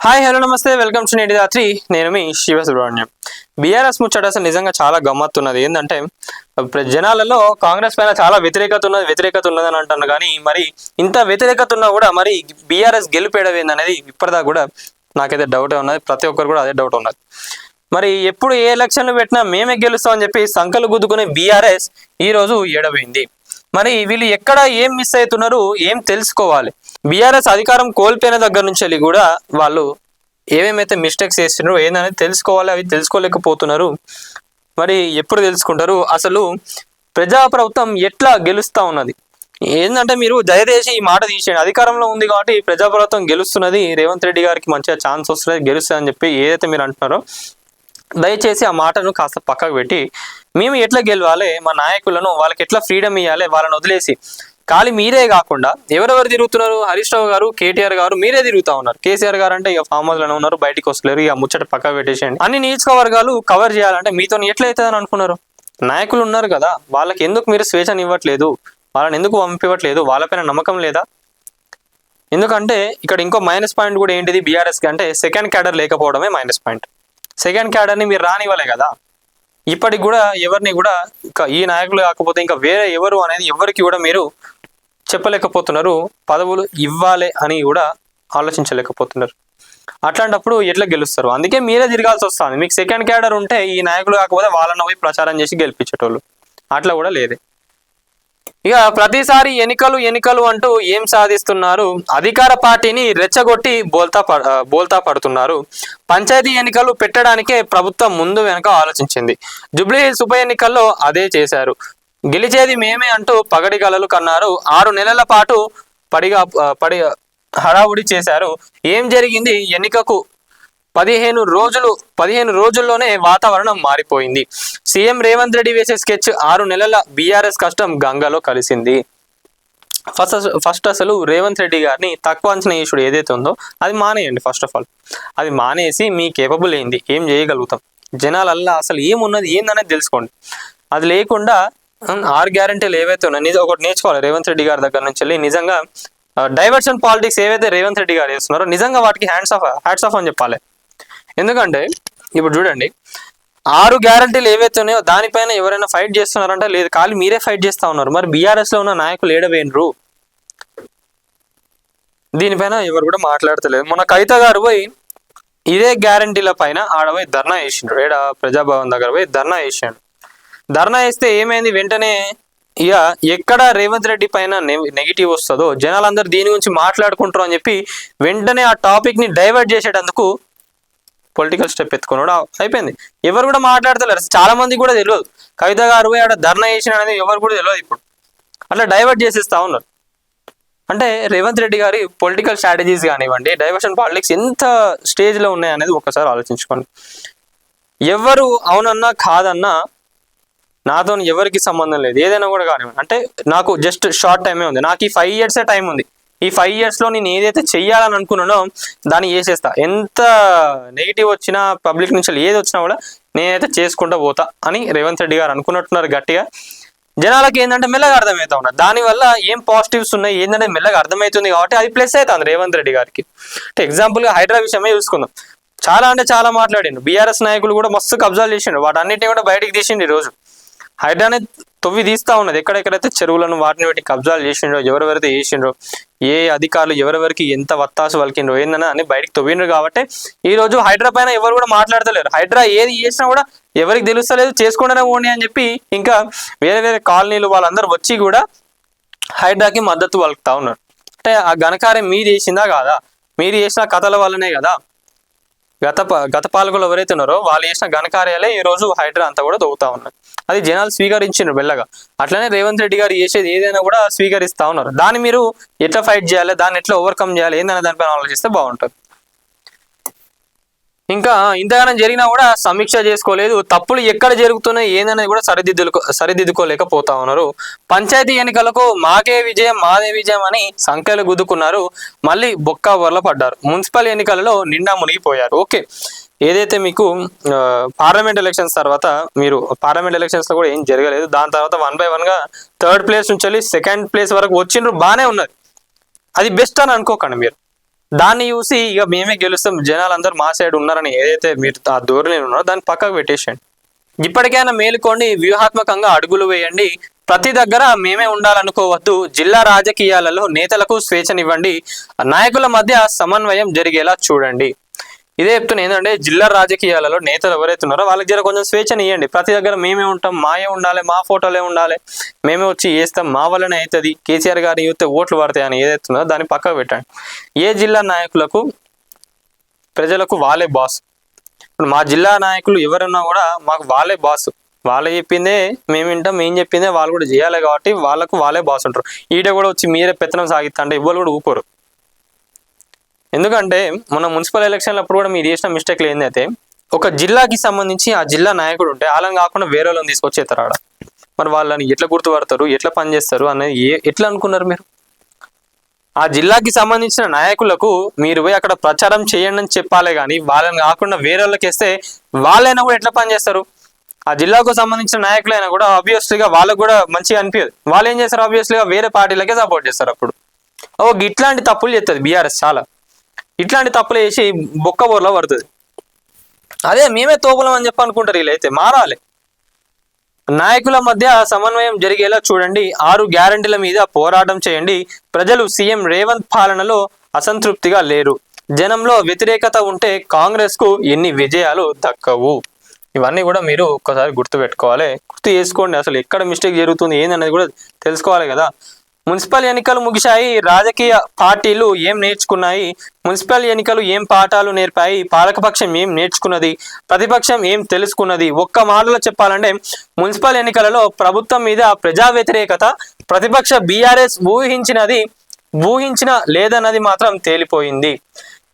Hi hello నమస్తే welcome to నేటి రాత్రి. నేను మీ శివ సుబ్రహ్మణ్యం. బీఆర్ఎస్ ముచ్చట అసలు నిజంగా చాలా గమ్మత్తున్నది. ఏంటంటే జనాలలో కాంగ్రెస్ పైన చాలా వ్యతిరేకత ఉన్నదని అంటున్నారు. కానీ మరి ఇంత వ్యతిరేకత ఉన్నా కూడా మరి బీఆర్ఎస్ గెలుపేయడం అనేది ఇప్పటిదాకా కూడా నాకైతే డౌటే ఉన్నది. ప్రతి ఒక్కరు కూడా అదే డౌట్ ఉన్నది. మరి ఎప్పుడు ఏ ఎలక్షన్లు పెట్టినా మేమే గెలుస్తామని చెప్పి సంకలు గుద్దుకునే బీఆర్ఎస్ ఈరోజు ఏడబోయింది. మరి వీళ్ళు ఎక్కడ ఏం మిస్ అవుతున్నారు, ఏం తెలుసుకోవాలి. బీఆర్ఎస్ అధికారం కోల్పోయిన దగ్గర నుంచి వెళ్ళి కూడా వాళ్ళు ఏమేమైతే మిస్టేక్స్ చేస్తున్నారో ఏందనేది తెలుసుకోవాలి. అవి తెలుసుకోలేకపోతున్నారు. మరి ఎప్పుడు తెలుసుకుంటారు? అసలు ప్రజాప్రభుత్వం ఎట్లా గెలుస్తా ఉన్నది ఏంటంటే, మీరు దయచేసి ఈ మాట తీసేయండి. అధికారంలో ఉంది కాబట్టి ప్రజాప్రభుత్వం గెలుస్తున్నది, రేవంత్ రెడ్డి గారికి మంచిగా ఛాన్స్ వస్తుంది, గెలుస్తుంది అని చెప్పి ఏదైతే మీరు అంటున్నారో దయచేసి ఆ మాటను కాస్త పక్కకు పెట్టి మేము ఎట్లా గెలవాలి, మా నాయకులను వాళ్ళకి ఎట్లా ఫ్రీడమ్ ఇవ్వాలి, వాళ్ళని వదిలేసి ఖాళీ మీరే కాకుండా ఎవరెవరు తిరుగుతున్నారు, హరీష్ రావు గారు, కేటీఆర్ గారు మీరే తిరుగుతా ఉన్నారు. కేసీఆర్ గారు అంటే ఇక ఫామ్ హౌస్ లోనే ఉన్నారు, బయటికి వస్తలేరు. ఇక ముచ్చట పక్కకు పెట్టేసేయండి. అన్ని నియోజకవర్గాలు కవర్ చేయాలంటే మీతో ఎట్లయితుందని అనుకున్నారు? నాయకులు ఉన్నారు కదా, వాళ్ళకి ఎందుకు మీరు స్వేచ్ఛను ఇవ్వట్లేదు, వాళ్ళని ఎందుకు పంపివ్వట్లేదు? వాళ్ళపైన నమ్మకం లేదా? ఎందుకంటే ఇక్కడ ఇంకో మైనస్ పాయింట్ కూడా ఏంటిది బీఆర్ఎస్కి అంటే, సెకండ్ క్యాడర్ లేకపోవడమే మైనస్ పాయింట్. సెకండ్ క్యాడర్ని మీరు రానివ్వలే కదా. ఇప్పటికి కూడా ఎవరిని కూడా ఈ నాయకులు కాకపోతే ఇంకా వేరే ఎవరు అనేది ఎవరికి కూడా మీరు చెప్పలేకపోతున్నారు. పదవులు ఇవ్వాలి అని కూడా ఆలోచించలేకపోతున్నారు. అట్లాంటప్పుడు ఎట్లా గెలుస్తారు? అందుకే మీరే తిరగాల్సి వస్తుంది. మీకు సెకండ్ క్యాడర్ ఉంటే ఈ నాయకులు కాకపోతే వాళ్ళని పోయి ప్రచారం చేసి గెలిపించేటోళ్ళు. అట్లా కూడా లేదే. ఇక ప్రతిసారి ఎన్నికలు అంటూ ఏం సాధిస్తున్నారు? అధికార పార్టీని రెచ్చగొట్టి బోల్తా పడుతున్నారు. పంచాయతీ ఎన్నికలు పెట్టడానికే ప్రభుత్వం ముందు వెనక ఆలోచించింది. జూబ్లీహిల్స్ ఉప ఎన్నికల్లో అదే చేశారు. గెలిచేది మేమే అంటూ పగడి గలలు కన్నారు. 6 నెలల పాటు పడి హడావుడి చేశారు. ఏం జరిగింది? ఎన్నికకు 15 రోజుల్లోనే వాతావరణం మారిపోయింది. సీఎం రేవంత్ రెడ్డి వేసే స్కెచ్ 6 నెలల బీఆర్ఎస్ కష్టం గంగలో కలిసింది. ఫస్ట్ అసలు రేవంత్ రెడ్డి గారిని తక్కువ అంచనా వేసుడు ఏదైతే ఉందో అది మానేయండి. ఫస్ట్ ఆఫ్ ఆల్ అది మానేసి మీ కేపబుల్ ఏంది, ఏం చేయగలుగుతాం, జనాలల్లా అసలు ఏమున్నది ఏందనేది తెలుసుకోండి. అది లేకుండా 6 గ్యారంటీలు ఏవైతే ఉన్నాయో ఒకటి నేర్చుకోవాలి రేవంత్ రెడ్డి గారి దగ్గర నుంచి వెళ్ళి. నిజంగా డైవర్షన్ పాలిటిక్స్ ఏవైతే రేవంత్ రెడ్డి గారు చేస్తున్నారో నిజంగా వాటికి హ్యాట్స్ ఆఫ్ అని చెప్పాలి. ఎందుకంటే ఇప్పుడు చూడండి, 6 గ్యారంటీలు ఏవైతే ఉన్నాయో దానిపైన ఎవరైనా ఫైట్ చేస్తున్నారంటే లేదు, ఖాళీ మీరే ఫైట్ చేస్తా ఉన్నారు. మరి బీఆర్ఎస్ లో ఉన్న నాయకులు ఏడవేండ్రు? దీనిపైన ఎవరు కూడా మాట్లాడతలేదు. మొన్న కవిత గారు పోయి ఇదే గ్యారంటీల పైన ఆడపోయి ధర్నా చేసిండ్రు. ఏడ ప్రజాభవన్ దగ్గర పోయి ధర్నా చేసిండు. ధర్నా వేస్తే ఏమైంది? వెంటనే ఇక ఎక్కడ రేవంత్ రెడ్డి పైన నెగిటివ్ వస్తుందో జనాలందరూ దీని గురించి మాట్లాడుకుంటారు అని చెప్పి వెంటనే ఆ టాపిక్ ని డైవర్ట్ చేసేటందుకు పొలిటికల్ స్టెప్ ఎత్తుకున్నాడు. అయిపోయింది. ఎవరు కూడా మాట్లాడతలేరు. చాలా మంది కూడా తెలియదు కవిత గారు పోయి ఆడ ధర్నా చేసిన అనేది ఎవరు కూడా తెలియదు. ఇప్పుడు అట్లా డైవర్ట్ చేసేస్తా ఉన్నారు. అంటే రేవంత్ రెడ్డి గారి పొలిటికల్ స్ట్రాటజీస్ కానివ్వండి, డైవర్షన్ పాలిటిక్స్ ఎంత స్టేజ్లో ఉన్నాయనేది ఒకసారి ఆలోచించుకోండి. ఎవరు అవునన్నా కాదన్నా నాతో ఎవరికి సంబంధం లేదు. ఏదైనా కూడా కానివ్వండి, అంటే నాకు జస్ట్ షార్ట్ టైమే ఉంది, నాకు ఈ 5 years టైం ఉంది. ఈ 5 years లో నేను ఏదైతే చెయ్యాలని అనుకున్నానో దాన్ని చేసేస్తా. ఎంత నెగిటివ్ వచ్చినా పబ్లిక్ నుంచి ఏది వచ్చినా కూడా నేనైతే చేసుకుంటూ పోతా అని రేవంత్ రెడ్డి గారు అనుకున్నట్టున్నారు గట్టిగా. జనాలకి ఏంటంటే మెల్లగా అర్థమవుతా ఉన్నారు. దానివల్ల ఏం పాజిటివ్స్ ఉన్నాయి ఏంటంటే మెల్లగా అర్థమవుతుంది కాబట్టి అది ప్లస్ అవుతుంది రేవంత్ రెడ్డి గారికి. అంటే ఎగ్జాంపుల్గా హైడ్రా విషయమే చూసుకుందాం. చాలా అంటే చాలా మాట్లాడిండు. బీఆర్ఎస్ నాయకులు కూడా మస్తు కబ్జాలు చేసిండు. వాటన్నిటిని కూడా బయటికి తీసిండు. ఈరోజు హైడ్రానే తొవ్వి తీస్తా ఉన్నది. ఎక్కడెక్కడైతే చెరువులను వాటిని బట్టి కబ్జాలు చేసిండ్రో, ఎవరెవరైతే చేసిండ్రో, ఏ అధికారులు ఎవరెవరికి ఎంత వత్తాసు వలికిండ్రో ఏందని అని బయటికి తొవ్విండ్రు. కాబట్టి ఈ రోజు హైడ్రా పైన ఎవరు కూడా మాట్లాడతలేరు. హైడ్రా ఏది చేసినా కూడా ఎవరికి తెలుస్తలేదు, చేసుకుంటూనే పోండి అని చెప్పి ఇంకా వేరే వేరే కాలనీలు వాళ్ళందరూ వచ్చి కూడా హైడ్రాకి మద్దతు పలుకుతా ఉన్నారు. అంటే ఆ ఘనకార్యం మీరు చేసిందా కాదా? మీరు చేసిన కథల వల్లనే కదా. గత పాలకులు ఎవరైతే ఉన్నారో వాళ్ళు చేసిన ఘనకార్యాలే ఈ రోజు హైడ్రా అంతా కూడా దొవుతా ఉన్నారు. అది జనాలు స్వీకరించిండ్రు మెల్లగా. అట్లనే రేవంత్ రెడ్డి గారు చేసేది ఏదైనా కూడా స్వీకరిస్తా ఉన్నారు. దాన్ని మీరు ఎట్లా ఫైట్ చేయాలి, దాన్ని ఎట్లా ఓవర్కమ్ చేయాలి ఏందనే దానిపైన ఆలోచిస్తే బాగుంటుంది. ఇంకా ఇంతగానం జరిగినా కూడా సమీక్ష చేసుకోలేదు. తప్పులు ఎక్కడ జరుగుతున్నాయి ఏందనేది కూడా సరిదిద్దుకోలేకపోతా ఉన్నారు. పంచాయతీ ఎన్నికలకు మాదే విజయం అని సంఖ్యలు గుద్దుకున్నారు. మళ్ళీ బొక్క బొర్ల పడ్డారు. మున్సిపల్ ఎన్నికలలో నిండా మునిగిపోయారు. ఓకే, ఏదైతే మీకు పార్లమెంట్ ఎలక్షన్స్ తర్వాత మీరు పార్లమెంట్ ఎలక్షన్స్ లో కూడా ఏం జరగలేదు. దాని తర్వాత 1 by 1 గా 3rd place నుంచి వెళ్ళి 2nd place వరకు వచ్చిండ్రు. బాగానే ఉన్నది. అది బెస్ట్ అని అనుకోకండి మీరు. దాన్ని చూసి ఇక మేమే గెలుస్తాం, జనాలందరూ మా సైడ్ ఉన్నారని ఏదైతే మీరు ఆ ధోరణి ఉన్నారో దాన్ని పక్కకు పెట్టేసేయండి. ఇప్పటికైనా మేలుకోండి, వ్యూహాత్మకంగా అడుగులు వేయండి. ప్రతి దగ్గర మేమే ఉండాలనుకోవద్దు. జిల్లా రాజకీయాలలో నేతలకు స్వేచ్ఛనివ్వండి, నాయకుల మధ్య సమన్వయం జరిగేలా చూడండి. ఇదే చెప్తున్నా. ఏంటంటే జిల్లా రాజకీయాలలో నేతలు ఎవరైతే ఉన్నారో వాళ్ళకి జర కొంచెం స్వేచ్ఛని ఇవ్వండి. ప్రతి దగ్గర మేమే ఉంటాం, మాయే ఉండాలి, మా ఫోటోలే ఉండాలి, మేమే వచ్చి చేస్తాం, మా వల్లనే అవుతుంది, కేసీఆర్ గారిని చూస్తే ఓట్లు పడతాయి అని ఏదైతే ఉన్నదో దాన్ని పక్కకు పెట్టండి. ఏ జిల్లా నాయకులకు ప్రజలకు వాళ్ళే బాస్. ఇప్పుడు మా జిల్లా నాయకులు ఎవరున్నా కూడా మాకు వాళ్ళే బాస్. వాళ్ళు చెప్పిందే మేము వింటాం, మేము చెప్పిందే వాళ్ళు కూడా చేయాలి. కాబట్టి వాళ్ళకు వాళ్ళే బాస్ ఉంటారు. ఈడ కూడా వచ్చి మీరే పెత్తనం సాగిస్తా అంటే ఇవ్వరు కూడా ఊకోరు. ఎందుకంటే మన మున్సిపల్ ఎలక్షన్లు అప్పుడు కూడా మీరు చేసిన మిస్టేక్లు ఏంటంటే ఒక జిల్లాకి సంబంధించి ఆ జిల్లా నాయకుడు ఉంటే వాళ్ళని కాకుండా వేరే వాళ్ళని తీసుకొచ్చేస్తారు ఆడ. మరి వాళ్ళని ఎట్లా గుర్తుపడతారు, ఎట్లా పనిచేస్తారు అనేది ఎట్లా అనుకున్నారు మీరు? ఆ జిల్లాకి సంబంధించిన నాయకులకు మీరు పోయి అక్కడ ప్రచారం చేయండి అని చెప్పాలి, కానీ వాళ్ళని కాకుండా వేరే వాళ్ళకి వేస్తే వాళ్ళైనా కూడా ఎట్లా పనిచేస్తారు? ఆ జిల్లాకు సంబంధించిన నాయకులైనా కూడా ఆబ్వియస్లీగా వాళ్ళకు కూడా మంచిగా అనిపించదు. వాళ్ళు ఏం చేస్తారు? ఆబ్వియస్లీగా వేరే పార్టీలకే సపోర్ట్ చేస్తారు. అప్పుడు ఇట్లాంటి తప్పులు చేస్తుంది బీఆర్ఎస్. చాలా ఇట్లాంటి తప్పులు వేసి బొక్క బోర్లో పడుతుంది. అదే మేమే తోపులం అని చెప్పి అనుకుంటారు. వీళ్ళైతే మారాలి. నాయకుల మధ్య సమన్వయం జరిగేలా చూడండి. 6 గ్యారంటీల మీద పోరాటం చేయండి. ప్రజలు సీఎం రేవంత్ పాలనలో అసంతృప్తిగా లేరు. జనంలో వ్యతిరేకత ఉంటే కాంగ్రెస్ కు ఎన్ని విజయాలు దక్కవు. ఇవన్నీ కూడా మీరు ఒక్కసారి గుర్తు పెట్టుకోవాలి, గుర్తు చేసుకోండి. అసలు ఎక్కడ మిస్టేక్ జరుగుతుంది ఏందనేది కూడా తెలుసుకోవాలి కదా. మున్సిపల్ ఎన్నికలు ముగిశాయి. రాజకీయ పార్టీలు ఏం నేర్చుకున్నాయి? మున్సిపల్ ఎన్నికలు ఏం పాఠాలు నేర్పాయి? పాలకపక్షం ఏం నేర్చుకున్నది? ప్రతిపక్షం ఏం తెలుసుకున్నది? ఒక్క మాటలో చెప్పాలంటే మున్సిపల్ ఎన్నికలలో ప్రభుత్వం మీద ప్రజా వ్యతిరేకత ప్రతిపక్ష బీఆర్ఎస్ ఊహించిన లేదన్నది మాత్రం తేలిపోయింది.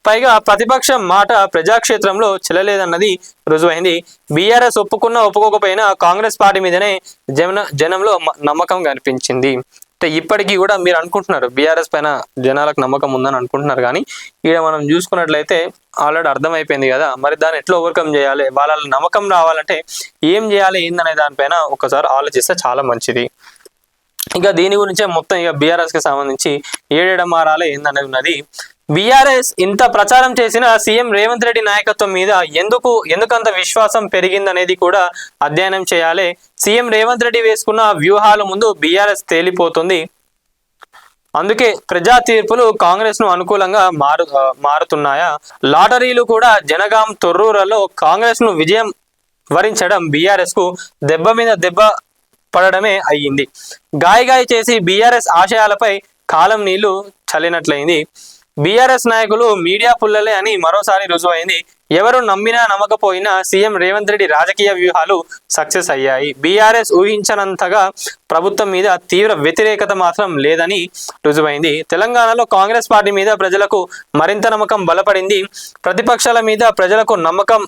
పైగా ప్రతిపక్షం మాట ప్రజాక్షేత్రంలో చెల్లలేదన్నది రుజువైంది. బీఆర్ఎస్ ఒప్పుకోకపోయినా కాంగ్రెస్ పార్టీ మీదనే జనంలో నమ్మకం కనిపించింది. ఇప్పటికీ కూడా మీరు అనుకుంటున్నారు బీఆర్ఎస్ పైన జనాలకు నమ్మకం ఉందని అనుకుంటున్నారు, కానీ ఇక్కడ మనం చూసుకున్నట్లయితే ఆల్రెడీ అర్థమైపోయింది కదా. మరి దాన్ని ఎట్లా ఓవర్కమ్ చేయాలి, వాళ్ళ నమ్మకం రావాలంటే ఏం చేయాలి ఏందనే దానిపైన ఒకసారి ఆలోచిస్తే చాలా మంచిది. ఇక దీని గురించే మొత్తం ఇక బీఆర్ఎస్ కి సంబంధించి ఏడేడ మారాలి ఏందనేది ఉన్నది. బీఆర్ఎస్ ఇంత ప్రచారం చేసిన సీఎం రేవంత్ రెడ్డి నాయకత్వం మీద ఎందుకంత విశ్వాసం పెరిగిందనేది కూడా అధ్యయనం చేయాలి. సీఎం రేవంత్ రెడ్డి వేసుకున్న వ్యూహాల ముందు బీఆర్ఎస్ తేలిపోతుంది. అందుకే ప్రజా తీర్పులు కాంగ్రెస్ ను అనుకూలంగా మారుతున్నాయా? లాటరీలు కూడా జనగాం తొర్రూరులో కాంగ్రెస్ ను విజయం వరించడం బీఆర్ఎస్ కు దెబ్బ మీద దెబ్బ పడడమే అయ్యింది. గాయగాయ చేసి బీఆర్ఎస్ ఆశయాలపై కాలం నీళ్లు చల్లినట్లయింది. బీఆర్ఎస్ నాయకులు మీడియా పుల్లలే అని మరోసారి రుజువైంది. ఎవరు నమ్మినా నమ్మకపోయినా సీఎం రేవంత్ రెడ్డి రాజకీయ వ్యూహాలు సక్సెస్ అయ్యాయి. బీఆర్ఎస్ ఊహించనంతగా ప్రభుత్వం మీద తీవ్ర వ్యతిరేకత మాత్రం లేదని రుజువైంది. తెలంగాణలో కాంగ్రెస్ పార్టీ మీద ప్రజలకు మరింత నమ్మకం బలపడింది. ప్రతిపక్షాల మీద ప్రజలకు నమ్మకం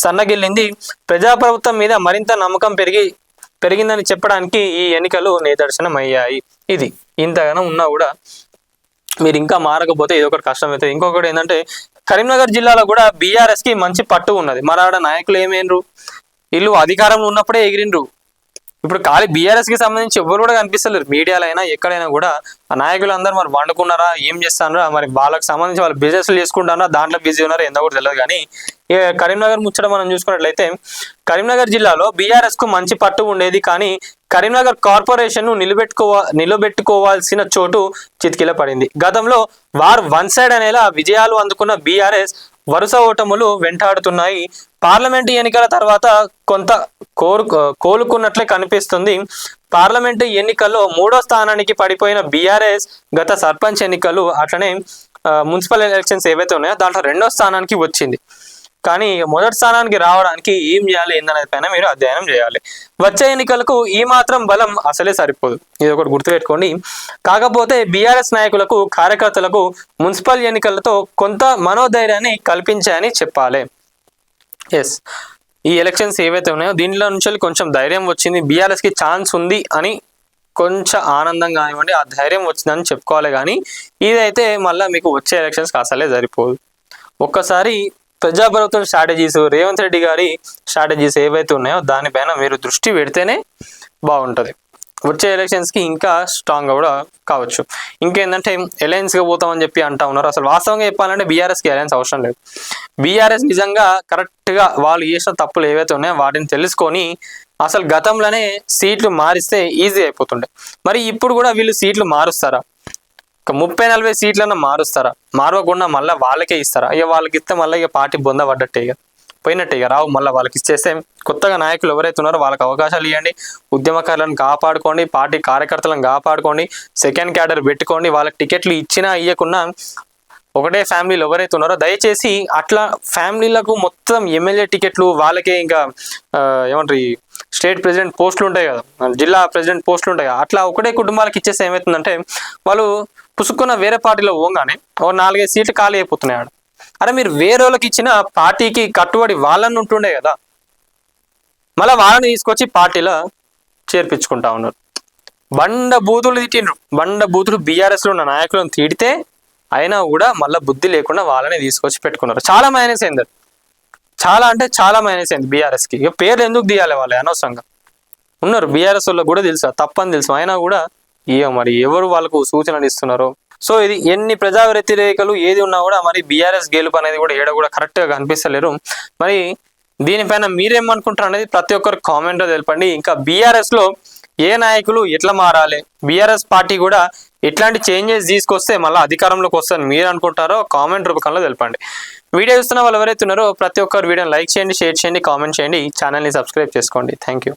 సన్నగిల్లింది. ప్రజాప్రభుత్వం మీద మరింత నమ్మకం పెరిగిందని చెప్పడానికి ఈ ఎన్నికలు నిదర్శనం అయ్యాయి. ఇది ఇంతగానో ఉన్నా కూడా మీరు ఇంకా మారకపోతే ఇది ఒకటి కష్టం అవుతుంది. ఇంకొకటి ఏంటంటే కరీంనగర్ జిల్లాలో కూడా బీఆర్ఎస్ కి మంచి పట్టు ఉన్నది. మరి ఆడ నాయకులు ఏమైనరు? వీళ్ళు అధికారంలో ఉన్నప్పుడే ఎగిరిండ్రు. ఇప్పుడు ఖాళీ బీఆర్ఎస్ కి సంబంధించి ఎవరు కూడా కనిపిస్తలేరు. మీడియాలో అయినా ఎక్కడైనా కూడా ఆ నాయకులు అందరూ మరి వండుకున్నారా, ఏం చేస్తారా, మరి వాళ్ళకి సంబంధించి వాళ్ళు బిజినెస్లు చేసుకుంటారా, దాంట్లో బిజీ ఉన్నారా ఎంతో కూడా తెలియదు. కానీ కరీంనగర్ ముచ్చట మనం చూసుకున్నట్లయితే కరీంనగర్ జిల్లాలో బీఆర్ఎస్ కు మంచి పట్టు ఉండేది. కానీ కరీంనగర్ కార్పొరేషన్ ను నిలబెట్టుకోవాల్సిన చోటు చితికిల పడింది. గతంలో వారు వన్ సైడ్ అనేలా విజయాలు అందుకున్న బీఆర్ఎస్ వరుస ఓటములు వెంటాడుతున్నాయి. పార్లమెంటు ఎన్నికల తర్వాత కొంత కోలుకున్నట్లే కనిపిస్తుంది. పార్లమెంటు ఎన్నికల్లో 3వ స్థానానికి పడిపోయిన బీఆర్ఎస్ గత సర్పంచ్ ఎన్నికలు అట్లనే మున్సిపల్ ఎలక్షన్స్ ఏవైతే ఉన్నాయో దాంట్లో 2వ స్థానానికి వచ్చింది. కానీ మొదటి స్థానానికి రావడానికి ఏం చేయాలి ఏందనేది పైన మీరు అధ్యయనం చేయాలి. వచ్చే ఎన్నికలకు ఈ మాత్రం బలం అసలే సరిపోదు, ఇది ఒకటి గుర్తుపెట్టుకోండి. కాకపోతే బీఆర్ఎస్ నాయకులకు కార్యకర్తలకు మున్సిపల్ ఎన్నికలతో కొంత మనోధైర్యాన్ని కల్పించాయని చెప్పాలి. ఎస్, ఈ ఎలక్షన్స్ ఏవైతే ఉన్నాయో దీనిలో నుంచి కొంచెం ధైర్యం వచ్చింది, బీఆర్ఎస్ కి ఛాన్స్ ఉంది అని కొంచెం ఆనందం కానివ్వండి, ఆ ధైర్యం వచ్చిందని చెప్పుకోవాలి. కానీ ఇదైతే మళ్ళీ మీకు వచ్చే ఎలక్షన్స్కి అసలే సరిపోదు. ఒక్కసారి ప్రజాప్రభుత్వం స్ట్రాటజీస్, రేవంత్ రెడ్డి గారి స్ట్రాటజీస్ ఏవైతే ఉన్నాయో దానిపైన మీరు దృష్టి పెడితేనే బాగుంటుంది. వచ్చే ఎలక్షన్స్కి ఇంకా స్ట్రాంగ్గా కూడా కావచ్చు. ఇంకేంటంటే అలయన్స్గా పోతామని చెప్పి అంటా ఉన్నారు. అసలు వాస్తవంగా చెప్పాలంటే బీఆర్ఎస్కి అలయన్స్ అవసరం లేదు. బీఆర్ఎస్ నిజంగా కరెక్ట్గా వాళ్ళు చేసిన తప్పులు ఏవైతే ఉన్నాయో వాటిని తెలుసుకొని అసలు గతంలోనే సీట్లు మారిస్తే ఈజీ అయిపోతుండే. మరి ఇప్పుడు కూడా వీళ్ళు సీట్లు మారుస్తారా? 30-40 సీట్లన్నా మారుస్తారా? మారవకుండా మళ్ళీ వాళ్ళకే ఇస్తారా? ఇక వాళ్ళకి ఇస్తే మళ్ళీ ఇక పార్టీ బొంద పడ్డట్టే, ఇక పోయినట్టే, ఇక రావు. మళ్ళీ వాళ్ళకి ఇచ్చేస్తే కొత్తగా నాయకులు ఎవరైతే ఉన్నారో వాళ్ళకి అవకాశాలు ఇవ్వండి, ఉద్యమకారులను కాపాడుకోండి, పార్టీ కార్యకర్తలను కాపాడుకోండి, సెకండ్ క్యాడర్ పెట్టుకోండి. వాళ్ళకి టికెట్లు ఇచ్చినా ఇవ్వకున్నా ఒకటే ఫ్యామిలీలు ఎవరైతే ఉన్నారో దయచేసి అట్లా ఫ్యామిలీలకు మొత్తం ఎమ్మెల్యే టికెట్లు వాళ్ళకే, ఇంకా ఏమంటారు స్టేట్ ప్రెసిడెంట్ పోస్టులు ఉంటాయి కదా, జిల్లా ప్రెసిడెంట్ పోస్టులు ఉంటాయి కదా, అట్లా ఒకటే కుటుంబాలకు ఇచ్చేస్తే ఏమవుతుందంటే వాళ్ళు పుసుక్కున్న వేరే పార్టీలో పోగానే ఓ 4-5 సీట్లు ఖాళీ అయిపోతున్నాయి ఆడ. అరే మీరు వేరే వాళ్ళకి ఇచ్చిన పార్టీకి కట్టుబడి వాళ్ళని ఉంటుండే కదా, మళ్ళీ వాళ్ళని తీసుకొచ్చి పార్టీలో చేర్పించుకుంటా ఉన్నారు. బండ బూతులు తిట్టిండ్రు, బండ బూతులు బీఆర్ఎస్లో ఉన్న నాయకులను తిడితే అయినా కూడా మళ్ళీ బుద్ధి లేకుండా వాళ్ళని తీసుకొచ్చి పెట్టుకున్నారు. చాలా మైనస్ అయింది, చాలా అంటే చాలా మైనస్ అయింది బీఆర్ఎస్కి. ఇక పేర్లు ఎందుకు తీయాలి, వాళ్ళు అనవసరంగా ఉన్నారు. బీఆర్ఎస్ వాళ్ళకి కూడా తెలుసు తప్పని తెలుసు, అయినా కూడా మరి ఎవరు వాళ్ళకు సూచనలు ఇస్తున్నారో. సో ఇది ఎన్ని ప్రజా వ్యతిరేకలు ఏది ఉన్నా కూడా మరి బీఆర్ఎస్ గెలుపు అనేది కూడా ఏడ కూడా కరెక్ట్గా కనిపిస్తలేరు. మరి దీనిపైన మీరేమనుకుంటారు అనేది ప్రతి ఒక్కరు కామెంట్లో తెలపండి. ఇంకా బీఆర్ఎస్లో ఏ నాయకులు ఎట్లా మారాలి, బీఆర్ఎస్ పార్టీ కూడా ఎట్లాంటి చేంజెస్ తీసుకొస్తే మళ్ళీ అధికారంలోకి వస్తుందని మీరు అనుకుంటారో కామెంట్ రూపకంలో తెలపండి. వీడియో చూస్తున్న వాళ్ళు ఎవరైతే ఉన్నారో ప్రతి ఒక్కరు వీడియోని లైక్ చేయండి, షేర్ చేయండి, కామెంట్ చేయండి, ఛానల్ని సబ్స్క్రైబ్ చేసుకోండి. Thank you.